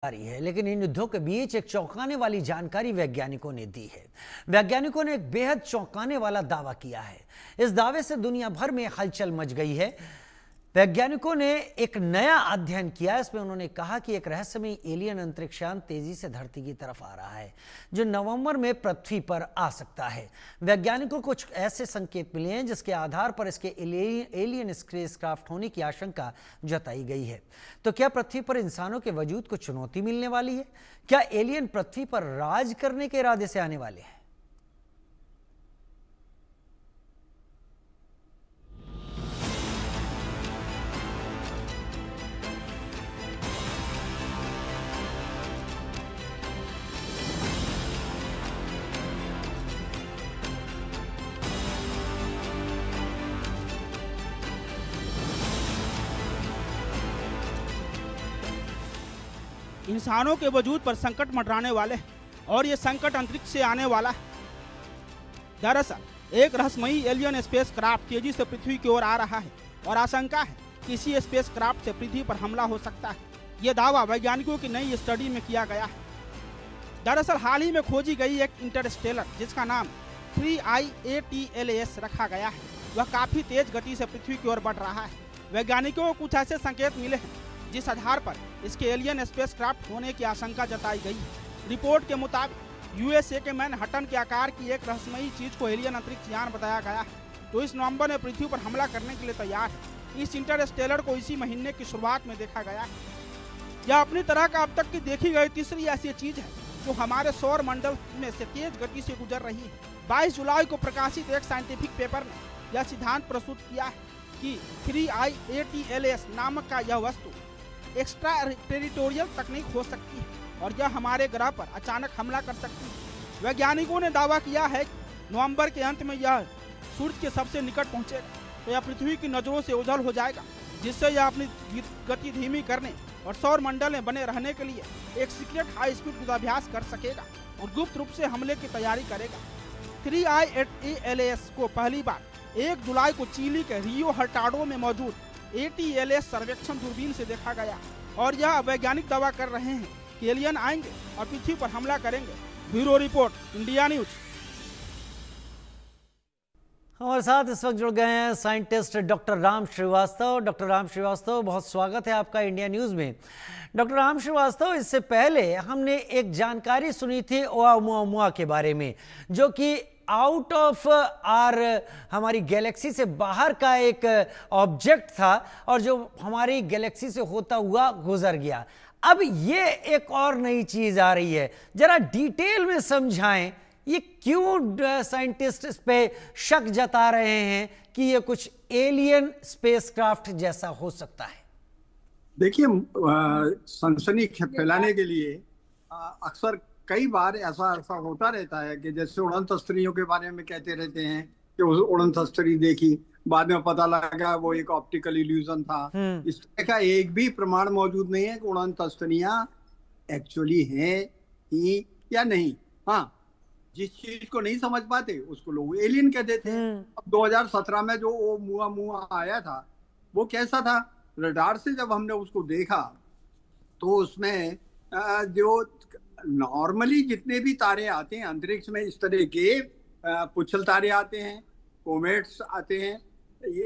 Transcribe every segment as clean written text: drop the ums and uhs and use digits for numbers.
जारी है, लेकिन इन युद्धों के बीच एक चौंकाने वाली जानकारी वैज्ञानिकों ने दी है। वैज्ञानिकों ने एक बेहद चौंकाने वाला दावा किया है। इस दावे से दुनिया भर में हलचल मच गई है। वैज्ञानिकों ने एक नया अध्ययन किया। इसमें उन्होंने कहा कि एक रहस्यमय एलियन अंतरिक्षयान तेजी से धरती की तरफ आ रहा है, जो नवंबर में पृथ्वी पर आ सकता है। वैज्ञानिकों को कुछ ऐसे संकेत मिले हैं जिसके आधार पर इसके एलियन स्पेसक्राफ्ट होने की आशंका जताई गई है। तो क्या पृथ्वी पर इंसानों के वजूद को चुनौती मिलने वाली है? क्या एलियन पृथ्वी पर राज करने के इरादे से आने वाले हैं? इंसानों के वजूद पर संकट मंडराने वाले हैं और ये संकट अंतरिक्ष से आने वाला है। दरअसल एक रहस्यमयी एलियन स्पेस क्राफ्ट तेजी से पृथ्वी की ओर आ रहा है और आशंका है कि इसी स्पेस क्राफ्ट से पृथ्वी पर हमला हो सकता है। ये दावा वैज्ञानिकों की नई स्टडी में किया गया है। दरअसल हाल ही में खोजी गई एक इंटरस्टेलर जिसका नाम 3I-ATLAS रखा गया है, वह काफी तेज गति से पृथ्वी की ओर बढ़ रहा है। वैज्ञानिकों को कुछ ऐसे संकेत मिले हैं जिस आधार पर इसके एलियन स्पेसक्राफ्ट होने की आशंका जताई गई है। रिपोर्ट के मुताबिक यूएसए के मैनहट्टन के आकार की एक रहस्यमयी चीज को एलियन अंतरिक्ष यान बताया गया है, तो इस नवंबर में पृथ्वी पर हमला करने के लिए तैयार है। इस इंटरस्टेलर को इसी महीने की शुरुआत में देखा गया है। यह अपनी तरह का अब तक की देखी गई तीसरी ऐसी चीज है जो हमारे सौर मंडल में से तेज गति से गुजर रही है। 22 जुलाई को प्रकाशित एक साइंटिफिक पेपर ने यह सिद्धांत प्रस्तुत किया है कि 3I-ATLAS नामक का यह वस्तु एक्स्ट्रा टेरिटोरियल तकनीक हो सकती है और यह हमारे ग्रह पर अचानक हमला कर सकती है। वैज्ञानिकों ने दावा किया है कि नवंबर के अंत में यह सूर्य के सबसे निकट पहुंचेगा, तो यह पृथ्वी की नजरों से ओझल हो जाएगा, जिससे यह अपनी गति धीमी करने और सौर मंडल में बने रहने के लिए एक सीक्रेट हाई स्पीड युद्धाभ्यास कर सकेगा और गुप्त रूप से हमले की तैयारी करेगा। 3I-ATLAS को पहली बार 1 जुलाई को चिली के रियो हर्टाडो में मौजूद ATLAS सर्वेक्षण दूरबीन से देखा गया और यह वैज्ञानिक दावा कर रहे हैं कि एलियन आएंगे और पृथ्वी पर हमला करेंगे। Bureau report, India news. हमारे साथ इस वक्त जुड़ गए हैं scientist doctor Ram Shrivastava. Doctor Ram Shrivastava, बहुत स्वागत है आपका इंडिया न्यूज में। डॉक्टर राम श्रीवास्तव, इससे पहले हमने एक जानकारी सुनी थी ओumuamua के बारे में, जो कि आउट ऑफ आर हमारी गैलेक्सी से बाहर का एक ऑब्जेक्ट था और जो हमारी गैलेक्सी से होता हुआ गुजर गया। अब ये एक और नई चीज आ रही है, जरा डिटेल में समझाएं, ये क्यों साइंटिस्ट इस पे शक जता रहे हैं कि ये कुछ एलियन स्पेसक्राफ्ट जैसा हो सकता है? देखिए, सनसनी फैलाने के लिए अक्सर कई बार ऐसा होता रहता है कि जैसे उड़न तस्तरियों के बारे में कहते रहते हैं कि उस उड़न तस्तरी देखी, बाद में पता लगा वो एक ऑप्टिकल इल्यूजन था। इस तरह का एक भी प्रमाण मौजूद नहीं है कि उड़न तस्तरियां एक्चुअली हैं ही या नहीं। हाँ, जिस चीज को नहीं समझ पाते उसको लोग एलियन कहते थे। अब 2017 में जो ओumuamua आया था वो कैसा था? रडार से जब हमने उसको देखा तो उसमें जो नॉर्मली जितने भी तारे आते हैं अंतरिक्ष में, इस तरह के पुच्छल तारे आते हैं, कोमेट्स आते हैं,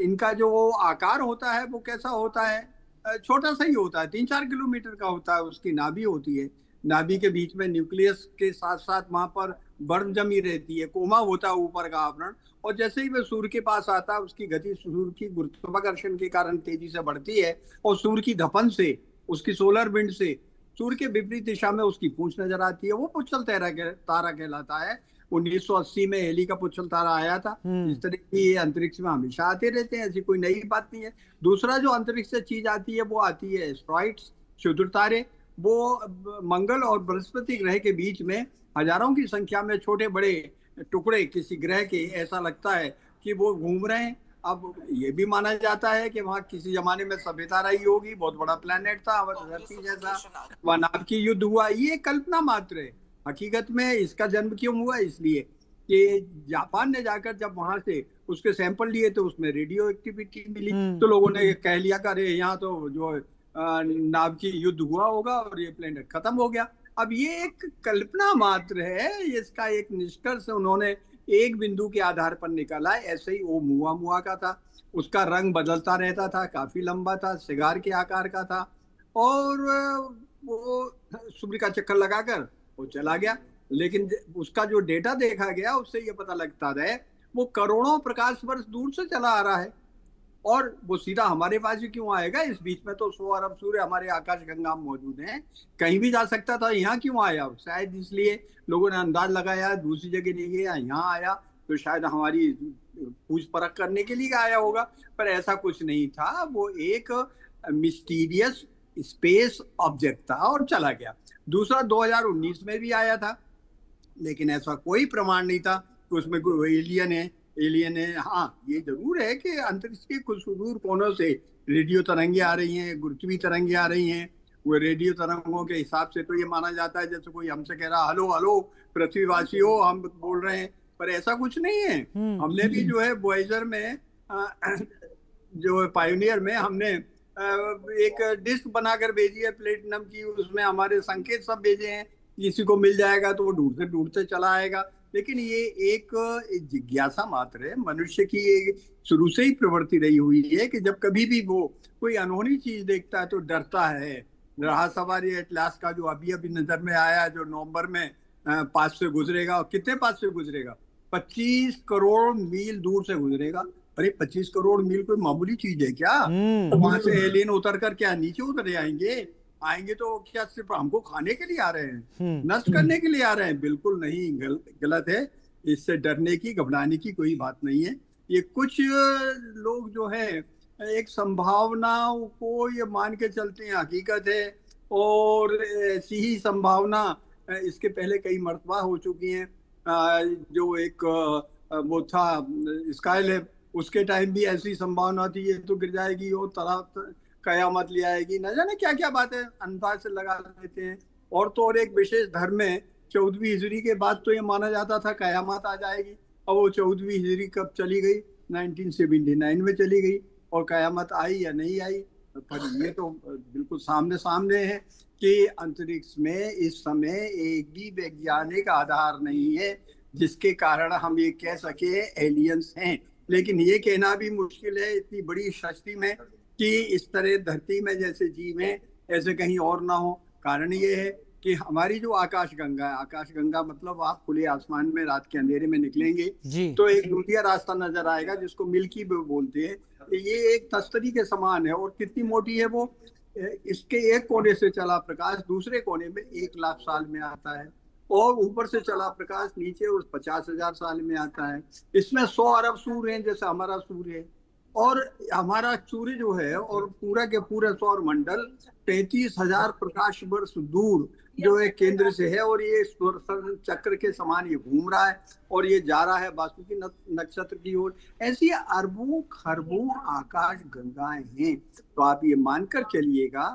इनका जो आकार होता है वो कैसा होता है? छोटा सा ही होता है, 3-4 किलोमीटर का होता है। उसकी नाभि होती है, नाभि के बीच में न्यूक्लियस के साथ साथ वहां पर बर्फ जमी रहती है, कोमा होता है ऊपर का आवरण, और जैसे ही वह सूर्य के पास आता है उसकी गति सूर्य की गुरुत्वाकर्षण के कारण तेजी से बढ़ती है और सूर्य की धपन से, उसकी सोलर विंड से सूर्य के विपरीत दिशा में उसकी पूंछ नजर आती है। वो पुच्छल तारा कहलाता है। 1980 में हेली का पुच्छल तारा आया था। इस तरह की अंतरिक्ष में हमेशा आते रहते हैं, ऐसी कोई नई बात नहीं है। दूसरा जो अंतरिक्ष से चीज आती है वो आती है एस्ट्रॉइड्स, क्षुद्र तारे। वो मंगल और बृहस्पति ग्रह के बीच में हजारों की संख्या में छोटे बड़े टुकड़े किसी ग्रह के, ऐसा लगता है कि वो घूम रहे हैं। अब ये भी माना जाता है कि वहाँ किसी जमाने में सभ्यता रही होगी, बहुत बड़ा प्लेनेट था धरती जैसा, वहाँ नाभिकीय युद्ध हुआ। ये कल्पना मात्र है। हकीकत में इसका जन्म क्यों हुआ? इसलिए कि जापान ने जाकर जब वहां से उसके सैंपल लिए तो उसमें रेडियो एक्टिविटी मिली, तो लोगों ने कह लिया कि अरे यहाँ तो जो नाव की युद्ध हुआ होगा और ये प्लेनेट खत्म हो गया। अब ये एक कल्पना मात्र है, इसका एक निष्कर्ष उन्होंने एक बिंदु के आधार पर निकाला। ऐसे ही वो मुआ का था, उसका रंग बदलता रहता था, काफी लंबा था, सिगार के आकार का था, और वो सूर्य का चक्कर लगाकर वो चला गया। लेकिन उसका जो डेटा देखा गया उससे ये पता लगता है वो करोड़ों प्रकाश वर्ष दूर से चला आ रहा है, और वो सीधा हमारे पास ही क्यों आएगा? इस बीच में तो 100 अरब सूर्य हमारे आकाश गंगा में मौजूद हैं, कहीं भी जा सकता था, यहाँ क्यों आया? शायद इसलिए लोगों ने अंदाज लगाया दूसरी जगह नहीं गया, यहाँ आया तो शायद हमारी पूछ परख करने के लिए आया होगा, पर ऐसा कुछ नहीं था। वो एक मिस्टीरियस स्पेस ऑब्जेक्ट था और चला गया। दूसरा 2019 में भी आया था, लेकिन ऐसा कोई प्रमाण नहीं था कि उसमें कोई एलियन है। हाँ, ये जरूर है कि अंतरिक्ष के कुछ सुदूर कोनों से रेडियो तरंगे आ रही हैं, गुरुत्वीय तरंगे आ रही हैं। वो रेडियो तरंगों के हिसाब से तो ये माना जाता है जैसे कोई हमसे कह रहा हेलो हेलो पृथ्वीवासियों, हम बोल रहे हैं, पर ऐसा कुछ नहीं है। हमने भी जो है वॉयेजर में जो पायोनियर में हमने एक डिस्क बनाकर भेजी है प्लेटिनम की, उसमें हमारे संकेत सब भेजे हैं, किसी को मिल जाएगा तो वो ढूंढते ढूंढते चला आएगा। लेकिन ये एक जिज्ञासा मात्र है, मनुष्य की एक शुरू से ही प्रवृत्ति रही हुई है कि जब कभी भी वो कोई अनहोनी चीज देखता है तो डरता है। रहा सवाल ये एटलास का जो अभी अभी नजर में आया, जो नवंबर में पास से गुजरेगा, और कितने पास से गुजरेगा? 25 करोड़ मील दूर से गुजरेगा। अरे 25 करोड़ मील कोई मामूली चीज है क्या? वहां से एलियन उतर कर क्या नीचे उतर आएंगे तो क्या सिर्फ हमको खाने के लिए आ रहे हैं, नष्ट करने के लिए आ रहे हैं? बिल्कुल नहीं, गलत है। इससे डरने की, घबराने की कोई बात नहीं है। ये कुछ लोग जो है एक संभावना को ये मान के चलते हैं हकीकत है, और ऐसी ही संभावना इसके पहले कई मर्तबा हो चुकी हैं। जो एक वो था स्काईलैब, उसके टाइम भी ऐसी संभावना थी ये तो गिर जाएगी, वो तरह कयामत ले आएगी, न जाने क्या क्या बातें अंदाज से लगा देते हैं। और तो और एक विशेष धर्म में 14वीं हिजरी के बाद तो ये माना जाता था कयामत आ जाएगी, और वो 14वीं हिजरी कब चली गई? 1979 में चली गई, और कयामत आई या नहीं आई? पर ये तो बिल्कुल सामने सामने है कि अंतरिक्ष में इस समय एक भी वैज्ञानिक आधार नहीं है जिसके कारण हम ये कह सके एलियंस हैं। लेकिन ये कहना भी मुश्किल है इतनी बड़ी सृष्टि में कि इस तरह धरती में जैसे जीव है ऐसे कहीं और ना हो। कारण ये है कि हमारी जो आकाश गंगा है, आकाश गंगा मतलब आप खुले आसमान में रात के अंधेरे में निकलेंगे तो एक दूसरा रास्ता नजर आएगा जिसको मिल्की वे बोलते हैं। ये एक तस्तरी के समान है, और कितनी मोटी है वो? इसके एक कोने से चला प्रकाश दूसरे कोने में 1 लाख साल में आता है, और ऊपर से चला प्रकाश नीचे उस 50,000 साल में आता है। इसमें 100 अरब सूर्य हैं जैसे हमारा सूर्य है, और हमारा सूर्य जो है और पूरा के पूरे सौर मंडल 35,000 प्रकाश वर्ष दूर जो है केंद्र से है, और ये चक्र के समान ये घूम रहा है और ये जा रहा है वासुकी नक्षत्र की ओर। ऐसी अरबों खरबों आकाश गंगाएं हैं। तो आप ये मानकर चलिएगा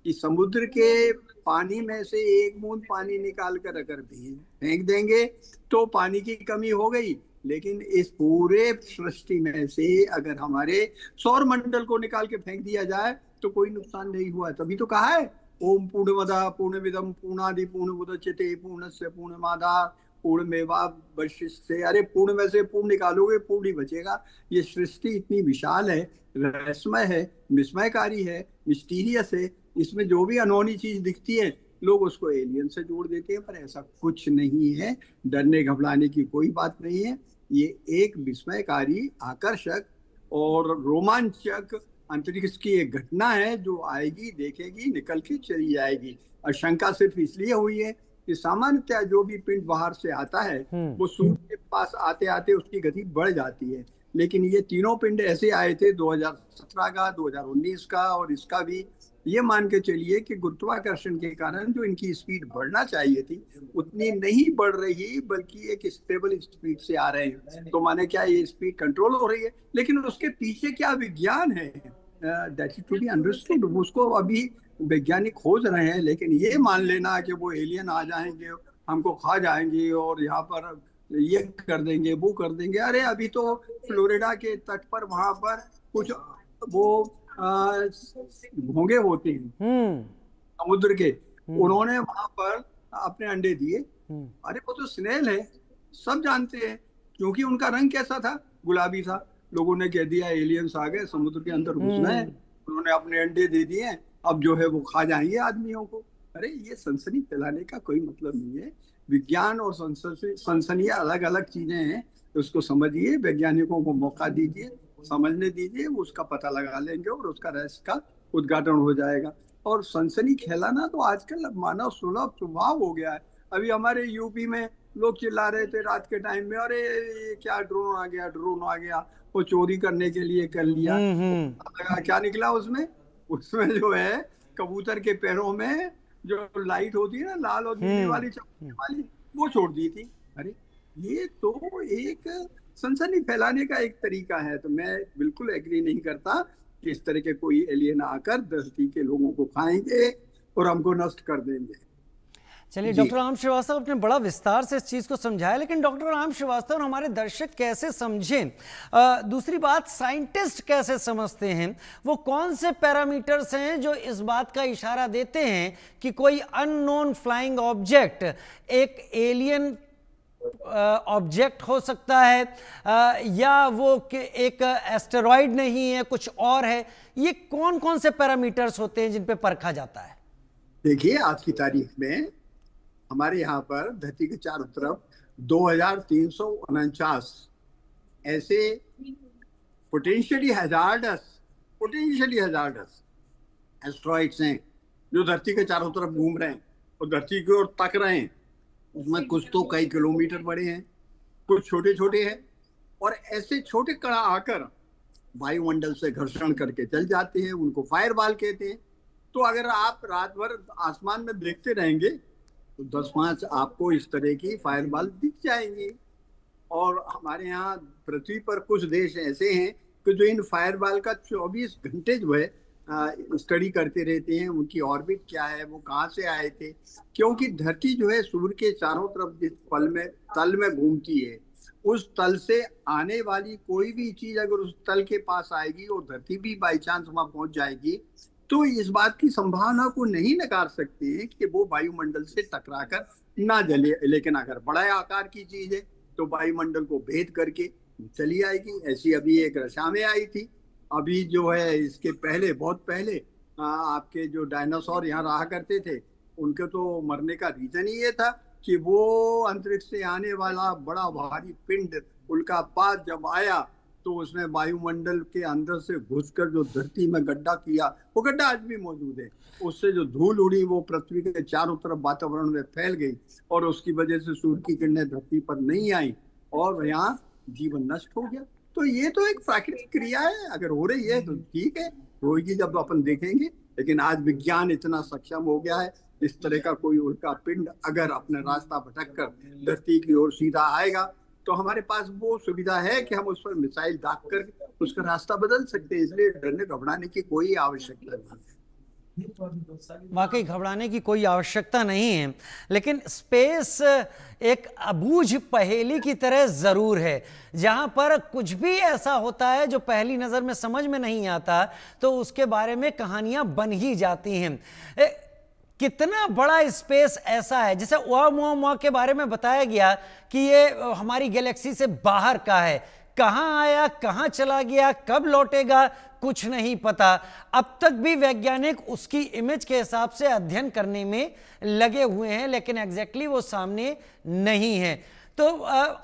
कि समुद्र के पानी में से एक बूंद पानी निकाल कर अगर फेंक देंगे तो पानी की कमी हो गई, लेकिन इस पूरे सृष्टि में से अगर हमारे सौर मंडल को निकाल के फेंक दिया जाए तो कोई नुकसान नहीं हुआ। तभी तो कहा है ओम पूर्णमदः पूर्णमिदं पूर्णादि पूर्णमुदच्यते पूर्णस्य पूर्णमादाय पूर्णमेवावशिष्यते। अरे पूर्ण में से पूर्ण निकालोगे पूर्ण ही बचेगा। ये सृष्टि इतनी विशाल है, रहस्यमय है, विस्मयकारी है, मिस्टीरियस है। इसमें जो भी अनहोनी चीज दिखती है लोग उसको एलियन से जोड़ देते हैं, पर ऐसा कुछ नहीं है। डरने घबराने की कोई बात नहीं है। ये एक विस्मयकारी, आकर्षक और रोमांचक अंतरिक्ष की एक घटना है जो आएगी, देखेगी, निकल के चली जाएगी। और शंका सिर्फ इसलिए हुई है कि सामान्यतः जो भी पिंड बाहर से आता है वो सूर्य के पास आते आते उसकी गति बढ़ जाती है, लेकिन ये तीनों पिंड ऐसे आए थे 2017 का, 2019 का और इसका भी। ये मान के चलिए कि गुरुत्वाकर्षण के कारण जो इनकी स्पीड बढ़ना चाहिए थी उतनी नहीं बढ़ रही, बल्कि एक स्टेबल स्पीड से आ रहे हैं। तो माने क्या ये स्पीड कंट्रोल हो रही है, लेकिन उसके पीछे क्या विज्ञान है that is to be understood. उसको अभी वैज्ञानिक खोज रहे हैं। लेकिन ये मान लेना कि वो एलियन आ जाएंगे, हमको खा जाएंगे और यहाँ पर ये कर देंगे वो कर देंगे। अरे अभी तो फ्लोरिडा के तट पर वहां पर कुछ वो घोंगे होते हैं समुद्र के, उन्होंने वहां पर अपने अंडे दिए। अरे वो तो स्नेल है, सब जानते हैं, क्योंकि उनका रंग कैसा था, गुलाबी था। लोगों ने कह दिया एलियंस आ गए, समुद्र के अंदर घुसना है, उन्होंने अपने अंडे दे दिए, अब जो है वो खा जाएंगे आदमियों को। अरे ये सनसनी फैलाने का कोई मतलब नहीं है। विज्ञान और सनसनी अलग अलग चीजें हैं, उसको समझिए, वैज्ञानिकों को मौका दीजिए, समझने दीजिए, उसका पता लगा लेंगे और उसका रहस्य का उद्घाटन हो जाएगा। और सनसनी फैलाना तो आजकल मानव सुलभ स्वभाव हो गया है। अभी हमारे यूपी में लोग चिल्ला रहे थे रात के टाइम में, अरे ये क्या ड्रोन आ गया, ड्रोन आ गया, वो चोरी करने के लिए कर लिया। क्या निकला उसमें? उसमें जो है कबूतर के पैरों में जो लाइट होती है ना, लाल और नीली वाली चमकने वाली, वो छोड़ दी थी। अरे ये तो एक सनसनी फैलाने का एक तरीका है। तो मैं बिल्कुल एग्री नहीं करता कि इस तरह के कोई एलियन आकर धरती के लोगों को खाएंगे और हमको नष्ट कर देंगे। चलिए, डॉक्टर राम श्रीवास्तव अपने बड़ा विस्तार से इस चीज़ को समझाया, लेकिन डॉक्टर राम श्रीवास्तव और हमारे दर्शक कैसे समझें? दूसरी बात, साइंटिस्ट कैसे समझते हैं? वो कौन से पैरामीटर्स हैं जो इस बात का इशारा देते हैं कि कोई अननोन फ्लाइंग ऑब्जेक्ट एक एलियन ऑब्जेक्ट हो सकता है या वो एक एस्टेरॉइड नहीं है, कुछ और है? ये कौन कौन से पैरामीटर्स होते हैं जिन पे परखा जाता है? देखिए, आज की तारीख में हमारे यहाँ पर धरती के चारों तरफ 2349 ऐसे पोटेंशियली हैजार्डस एस्ट्रॉइड्स हैं जो धरती के चारों तरफ घूम रहे हैं और धरती की ओर तक रहे हैं। उसमें कुछ तो कई किलोमीटर बड़े हैं, कुछ छोटे छोटे हैं, और ऐसे छोटे कण आकर वायुमंडल से घर्षण करके चल जाते हैं, उनको फायरबॉल कहते हैं। तो अगर आप रात भर आसमान में देखते रहेंगे तो 10-5 आपको इस तरह की फायरबॉल दिख जाएंगी। और हमारे यहाँ पृथ्वी पर कुछ देश ऐसे हैं कि जो इन फायरबॉल का 24 घंटे जो है स्टडी करते रहते हैं, उनकी ऑर्बिट क्या है, वो कहाँ से आए थे। क्योंकि धरती जो है सूर्य के चारों तरफ जिस तल में घूमती है, उस तल से आने वाली कोई भी चीज अगर उस तल के पास आएगी और धरती भी बाई चांस वहां पहुंच जाएगी, तो इस बात की संभावना को नहीं नकार सकते हैं कि वो वायुमंडल से टकराकर ना जले। लेकिन अगर बड़ा आकार की चीज है तो वायुमंडल को भेद करके चली आएगी। ऐसी अभी एक रक्षा में आई थी। अभी जो है इसके पहले, बहुत पहले आपके जो डायनासोर यहाँ रहा करते थे, उनके तो मरने का रीजन ही ये था कि वो अंतरिक्ष से आने वाला बड़ा भारी पिंड उल्कापात जब आया तो उसने वायुमंडल के अंदर से घुसकर जो धरती में गड्ढा किया, वो गड्ढा आज भी मौजूद है। उससे जो धूल उड़ी वो पृथ्वी के चारों तरफ वातावरण में फैल गई और उसकी वजह से सूर्य की किरणें धरती पर नहीं आई और यहाँ जीवन नष्ट हो गया। तो ये तो एक प्राकृतिक क्रिया है, अगर हो रही है तो ठीक है, होगी जब अपन देखेंगे। लेकिन आज विज्ञान इतना सक्षम हो गया है, इस तरह का कोई उल्का पिंड अगर अपने रास्ता भटक कर धरती की ओर सीधा आएगा तो हमारे पास वो सुविधा है कि हम उस पर मिसाइल दाग कर उसका रास्ता बदल सकते हैं। इसलिए डरने घबराने की कोई आवश्यकता नहीं। वाकई घबराने की कोई आवश्यकता नहीं है, लेकिन स्पेस एक अबूझ पहेली की तरह जरूर है, जहां पर कुछ भी ऐसा होता है जो पहली नजर में समझ में नहीं आता तो उसके बारे में कहानियां बन ही जाती हैं। कितना बड़ा स्पेस ऐसा है, जैसे ओumuamua के बारे में बताया गया कि ये हमारी गैलेक्सी से बाहर का है, कहां आया, कहां चला गया, कब लौटेगा, कुछ नहीं पता। अब तक भी वैज्ञानिक उसकी इमेज के हिसाब से अध्ययन करने में लगे हुए हैं, लेकिन एग्जैक्टली वो सामने नहीं है। तो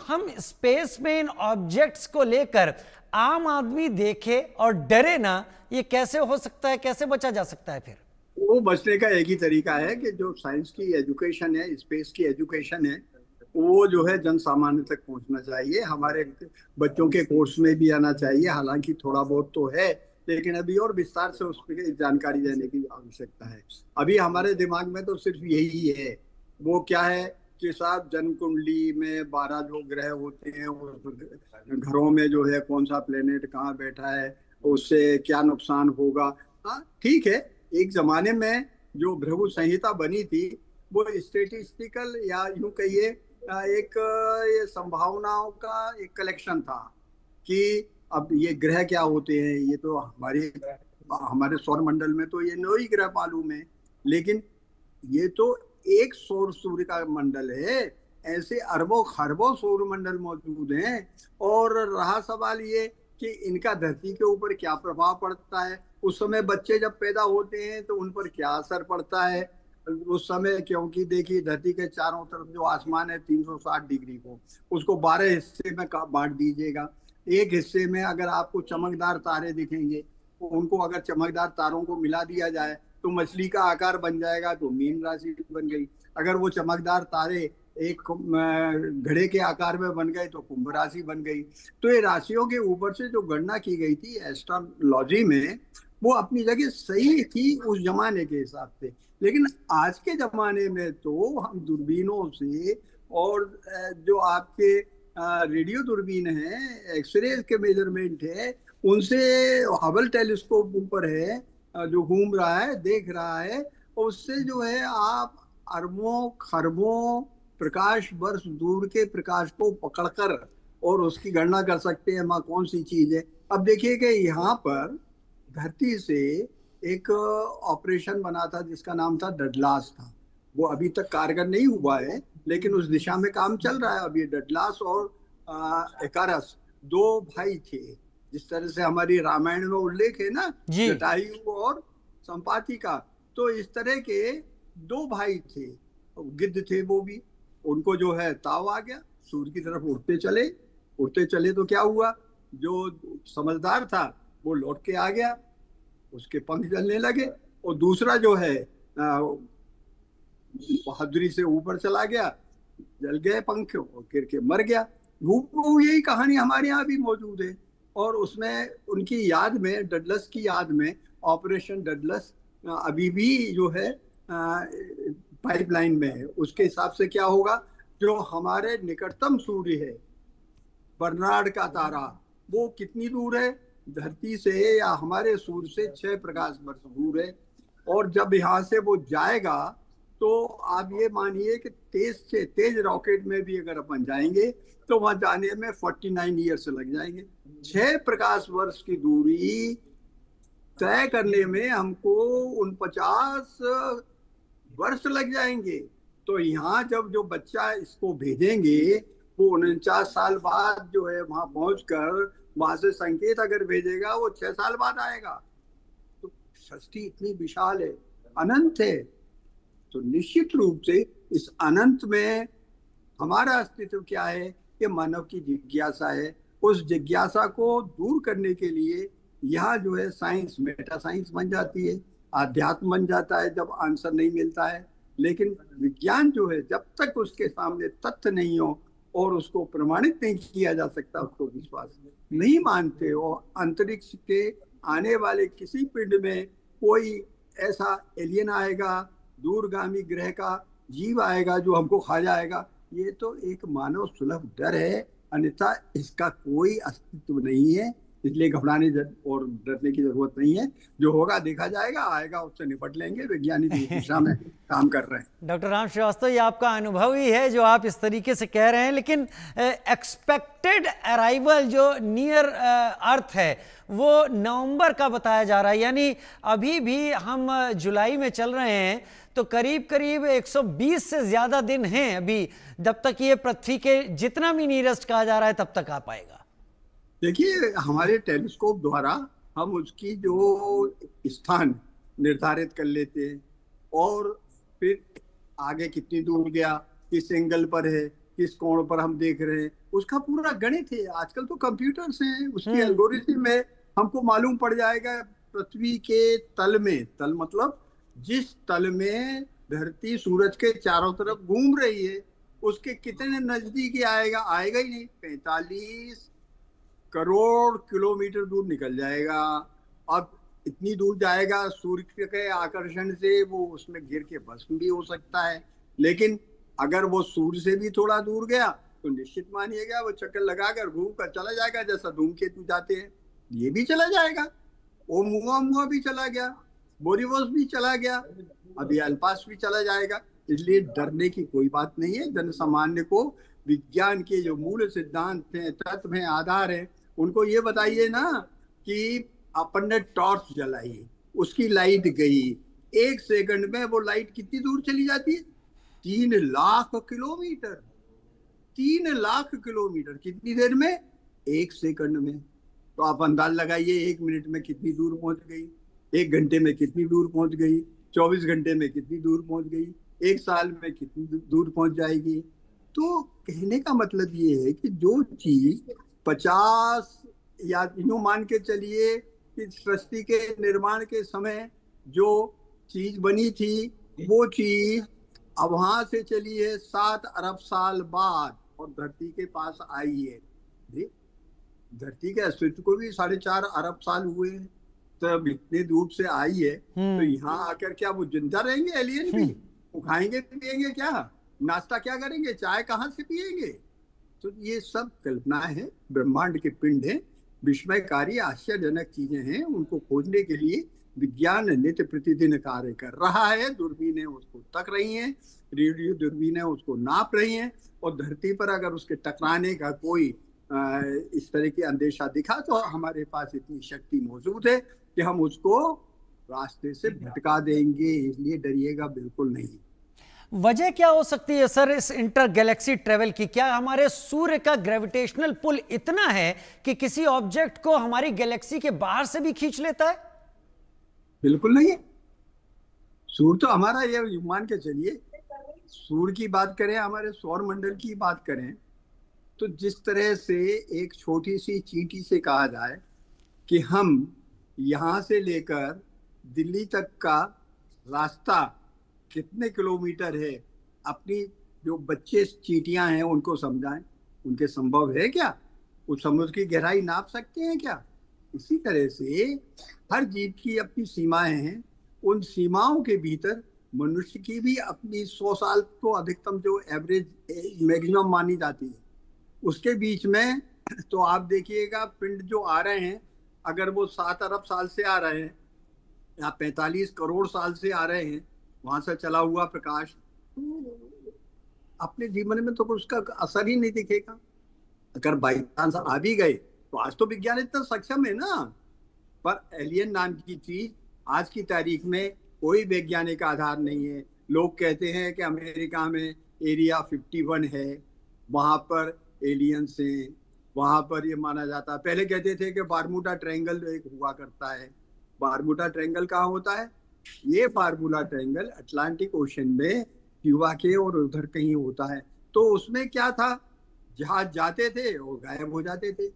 हम स्पेस में इन ऑब्जेक्ट्स को लेकर आम आदमी देखे और डरे ना, ये कैसे हो सकता है, कैसे बचा जा सकता है? फिर वो बचने का एक ही तरीका है कि जो साइंस की एजुकेशन है, स्पेस की एजुकेशन है, वो जो है जन सामान्य तक पहुंचना चाहिए। हमारे बच्चों के कोर्स में भी आना चाहिए। हालांकि थोड़ा बहुत तो है, लेकिन अभी और विस्तार से उस पर जानकारी देने की आवश्यकता है। अभी हमारे दिमाग में तो सिर्फ यही है। वो क्या है कि साहब जन्म कुंडली में 12 जो ग्रह होते हैं, घरों में जो है कौन सा प्लेनेट कहाँ बैठा है, उससे क्या नुकसान होगा। हाँ ठीक है, एक जमाने में जो भृगु संहिता बनी थी वो स्टेटिस्टिकल या यूं कहिए एक ये संभावनाओं का एक कलेक्शन था कि अब ये ग्रह क्या होते हैं, ये तो हमारी हमारे सौर मंडल में तो ये 9 ही ग्रह मालूम है, लेकिन ये तो एक सौर सूर्य का मंडल है, ऐसे अरबों खरबों सौर मंडल मौजूद हैं। और रहा सवाल ये कि इनका धरती के ऊपर क्या प्रभाव पड़ता है, उस समय बच्चे जब पैदा होते हैं तो उन पर क्या असर पड़ता है उस समय, क्योंकि देखिए धरती के चारों तरफ जो आसमान है 360 डिग्री को, उसको 12 हिस्से में बांट दीजिएगा। एक हिस्से में अगर आपको चमकदार तारे दिखेंगे, तो उनको अगर चमकदार तारों को मिला दिया जाए तो मछली का आकार बन जाएगा, तो मीन राशि बन गई। अगर वो चमकदार तारे एक घड़े के आकार में बन गए तो कुंभ राशि बन गई। तो ये राशियों के ऊपर से जो गणना की गई थी एस्ट्रोलॉजी में, वो अपनी जगह सही थी उस जमाने के हिसाब से। लेकिन आज के जमाने में तो हम दूरबीनों से और जो आपके रेडियो दूरबीन है, एक्सरे के मेजरमेंट है, उनसे हबल टेलीस्कोप ऊपर है जो घूम रहा है, देख रहा है, उससे जो है आप अरबों खरबों प्रकाश वर्ष दूर के प्रकाश को पकड़कर और उसकी गणना कर सकते हैं वहाँ कौन सी चीज है। अब देखिए कि यहाँ पर धरती से एक ऑपरेशन बना था जिसका नाम था डडलास था, वो अभी तक कारगर नहीं हुआ है, लेकिन उस दिशा में काम चल रहा है। अब ये डडलास और इकारस 2 भाई थे, जिस तरह से हमारी रामायण में उल्लेख है ना जटायु और संपाति का, तो इस तरह के 2 भाई थे, गिद्ध थे वो भी। उनको जो है ताव आ गया, सूर्य की तरफ उड़ते चले तो क्या हुआ, जो समझदार था वो लौट के आ गया, उसके पंख जलने लगे, और दूसरा जो है बहादुरी से ऊपर चला गया, जल गए पंख और गिर के मर गया। वो यही कहानी हमारे यहाँ भी मौजूद है। और उसमें उनकी याद में, डडलस की याद में, ऑपरेशन डडलस अभी भी जो है पाइपलाइन में है। उसके हिसाब से क्या होगा, जो हमारे निकटतम सूर्य है बर्नार्ड का तारा, वो कितनी दूर है धरती से या हमारे सूर्य से 6 प्रकाश वर्ष दूर है। और जब यहाँ से वो जाएगा तो आप ये मानिए कि तेज से तेज रॉकेट में भी अगर अपन जाएंगे तो वहां जाने में 49 ईयर्स लग जाएंगे। 6 प्रकाश वर्ष की दूरी तय करने में हमको 49 वर्ष लग जाएंगे। तो यहाँ जब जो बच्चा इसको भेजेंगे वो 49 साल बाद जो है वहां पहुंचकर वहां से संकेत अगर भेजेगा वो 6 साल बाद आएगा। तो सृष्टि इतनी विशाल है, अनंत है। तो निश्चित रूप से इस अनंत में हमारा अस्तित्व क्या है, ये मानव की जिज्ञासा है। उस जिज्ञासा को दूर करने के लिए यहाँ जो है साइंस मेटा साइंस बन जाती है, आध्यात्म बन जाता है जब आंसर नहीं मिलता है। लेकिन विज्ञान जो है जब तक उसके सामने तथ्य नहीं हो और उसको प्रमाणित नहीं किया जा सकता, उसको विश्वास नहीं मानते। और अंतरिक्ष के आने वाले किसी पिंड में कोई ऐसा एलियन आएगा, दूरगामी ग्रह का जीव आएगा जो हमको खा जाएगा, ये तो एक मानव सुलभ डर है, अन्यथा इसका कोई अस्तित्व नहीं है। इसलिए घबराने और डरने की जरूरत नहीं है। जो होगा देखा जाएगा, आएगा उससे निपट लेंगे। वैज्ञानिक इस दिशा में काम कर रहे हैं। डॉक्टर राम श्रीवास्तव, ये आपका अनुभव ही है जो आप इस तरीके से कह रहे हैं, लेकिन एक्सपेक्टेड अराइवल जो नियर अर्थ है वो नवंबर का बताया जा रहा है, यानी अभी भी हम जुलाई में चल रहे हैं, तो करीब करीब 120 से ज़्यादा दिन हैं अभी जब तक ये पृथ्वी के जितना भी नियरेस्ट कहा जा रहा है तब तक आ पाएगा। देखिए, हमारे टेलीस्कोप द्वारा हम उसकी जो स्थान निर्धारित कर लेते हैं और फिर आगे कितनी दूर गया, किस एंगल पर है, किस कोण पर हम देख रहे हैं, उसका पूरा गणित है। आजकल तो कंप्यूटर्स हैं, उसकी एल्गोरिथम में हमको मालूम पड़ जाएगा पृथ्वी के तल में, तल मतलब जिस तल में धरती सूरज के चारों तरफ घूम रही है उसके कितने नजदीक आएगा। आएगा ही नहीं, 45 करोड़ किलोमीटर दूर निकल जाएगा। अब इतनी दूर जाएगा, सूर्य के आकर्षण से वो उसमें गिर के भस्म भी हो सकता है। लेकिन अगर वो सूर्य से भी थोड़ा दूर गया तो निश्चित मानिएगा वो चक्कर लगाकर घूम कर चला जाएगा, जैसा धूमकेतु जाते हैं ये भी चला जाएगा। ओमुआ भी चला गया, बोरीवोस भी चला गया, अभी अल्पास भी चला जाएगा। इसलिए डरने की कोई बात नहीं है। जन सामान्य को विज्ञान के जो मूल सिद्धांत हैं, तत्व हैं, आधार है, उनको ये बताइए ना कि अपन ने टॉर्च जलाई, उसकी लाइट गई, 1 सेकंड में वो लाइट कितनी दूर चली जाती है? 3 लाख किलोमीटर। 3 लाख किलोमीटर कितनी देर में? 1 सेकंड में। तो आप अंदाज लगाइए 1 मिनट में कितनी दूर पहुंच गई, 1 घंटे में कितनी दूर पहुंच गई, 24 घंटे में कितनी दूर पहुंच गई, 1 साल में कितनी दूर पहुंच जाएगी। तो कहने का मतलब ये है कि जो चीज 50 या यूं मान के चलिए कि सृष्टि के निर्माण के समय जो चीज बनी थी वो चीज अब वहां से चली है 7 अरब साल बाद और धरती के पास आई है। धरती के अस्तित्व को भी 4.5 अरब साल हुए हैं, तब इतने दूर से आई है। तो यहाँ आकर क्या वो जिंदा रहेंगे एलियन भी? वो खाएंगे पिएंगे क्या? नाश्ता क्या करेंगे? चाय कहाँ से पिएंगे? तो ये सब कल्पना है, ब्रह्मांड के पिंड है, विस्मयकारी आश्चर्यजनक चीजें हैं। उनको खोजने के लिए विज्ञान नित्य प्रतिदिन कार्य कर रहा है। दूरबीनें उसको तक रही हैं, रेडियो दूरबीनें उसको नाप रही हैं, और धरती पर अगर उसके टकराने का कोई इस तरह की अंदेशा दिखा तो हमारे पास इतनी शक्ति मौजूद है कि हम उसको रास्ते से भटका देंगे। इसलिए डरिएगा बिल्कुल नहीं। वजह क्या हो सकती है सर इस इंटर गैलेक्सी ट्रेवल की? क्या हमारे सूर्य का ग्रेविटेशनल पुल इतना है कि किसी ऑब्जेक्ट को हमारी गैलेक्सी के बाहर से भी खींच लेता है? बिल्कुल नहीं है। सूर्य तो हमारा, ये मान के चलिए, सूर्य की बात करें, हमारे सौर मंडल की बात करें, तो जिस तरह से एक छोटी सी चींटी से कहा जाए कि हम यहाँ से लेकर दिल्ली तक का रास्ता कितने किलोमीटर है, अपनी जो बच्चे चींटियां हैं उनको समझाएं, उनके संभव है क्या? उस समुद्र की गहराई नाप सकते हैं क्या? इसी तरह से हर जीव की अपनी सीमाएं हैं। उन सीमाओं के भीतर मनुष्य की भी अपनी 100 साल तो अधिकतम जो एवरेज मैक्सिमम मानी जाती है, उसके बीच में तो आप देखिएगा पिंड जो आ रहे हैं, अगर वो 7 अरब साल से आ रहे हैं या 45 करोड़ साल से आ रहे हैं, वहां से चला हुआ प्रकाश, अपने जीवन में तो उसका असर ही नहीं दिखेगा। अगर बाई चांस आ भी गए तो आज तो विज्ञान इतना सक्षम है ना, पर एलियन नाम की चीज आज की तारीख में कोई वैज्ञानिक आधार नहीं है। लोग कहते हैं कि अमेरिका में एरिया 51 है, वहां पर एलियंस हैं, वहां पर ये माना जाता है। पहले कहते थे कि बारमूडा ट्रायंगल एक हुआ करता है। बारमूडा ट्रायंगल कहाँ होता है? ये बारमूडा ट्रायंगल अटलांटिक ओशन में क्यूबा के और उधर कहीं होता है। तो उसमें क्या था, जहाज जाते थे और गायब हो जाते थे,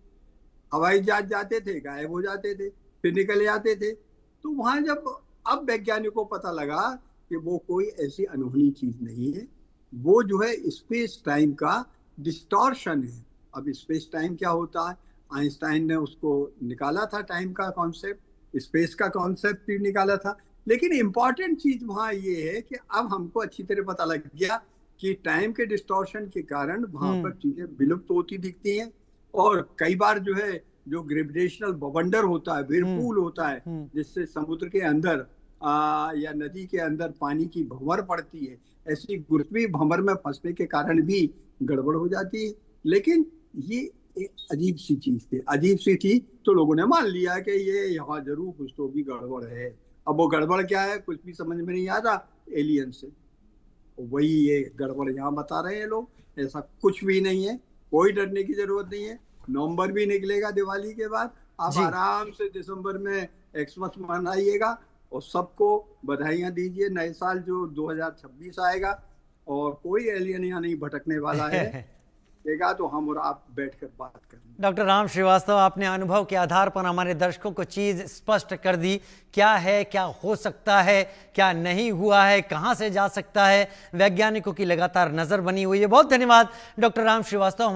हवाई जहाज जाते थे गायब हो जाते थे, फिर निकल जाते थे। तो वहां जब अब वैज्ञानिकों को पता लगा कि वो कोई ऐसी अनहोनी चीज नहीं है, वो जो है स्पेस टाइम का डिस्टॉर्शन है। अब स्पेस टाइम क्या होता है? आइंस्टाइन ने उसको निकाला था, टाइम का कॉन्सेप्ट, स्पेस का कॉन्सेप्ट भी निकाला था। लेकिन इम्पॉर्टेंट चीज वहां ये है कि अब हमको अच्छी तरह पता लग गया कि टाइम के डिस्टॉर्शन के कारण वहां पर चीजें विलुप्त होती दिखती हैं। और कई बार जो है जो ग्रेविटेशनल बवंडर होता है, व्हिरलपूल होता है, जिससे समुद्र के अंदर या नदी के अंदर पानी की भंवर पड़ती है, ऐसी गुरुत्वीय भंवर में फंसने के कारण भी गड़बड़ हो जाती है। लेकिन ये एक अजीब सी चीज थी, अजीब सी थी, तो लोगों ने मान लिया कि ये यहाँ जरूर कुछ तो भी गड़बड़ है। अब वो गड़बड़ क्या है कुछ भी समझ में नहीं आता एलियन से, वही ये गड़बड़ यहाँ बता रहे हैं लोग। ऐसा कुछ भी नहीं है, कोई डरने की जरूरत नहीं है। नवंबर भी निकलेगा दिवाली के बाद, आप आराम से दिसंबर में एक्समस मनाइएगा और सबको बधाइयां दीजिए। नए साल जो 2026 आएगा और कोई एलियन यहाँ नहीं भटकने वाला है, देगा तो हम और आप बैठकर बात करेंगे। डॉक्टर राम श्रीवास्तव, आपने अनुभव के आधार पर हमारे दर्शकों को चीज स्पष्ट कर दी, क्या है, क्या हो सकता है, क्या नहीं हुआ है, कहां से जा सकता है। वैज्ञानिकों की लगातार नजर बनी हुई है। बहुत धन्यवाद डॉक्टर राम श्रीवास्तव।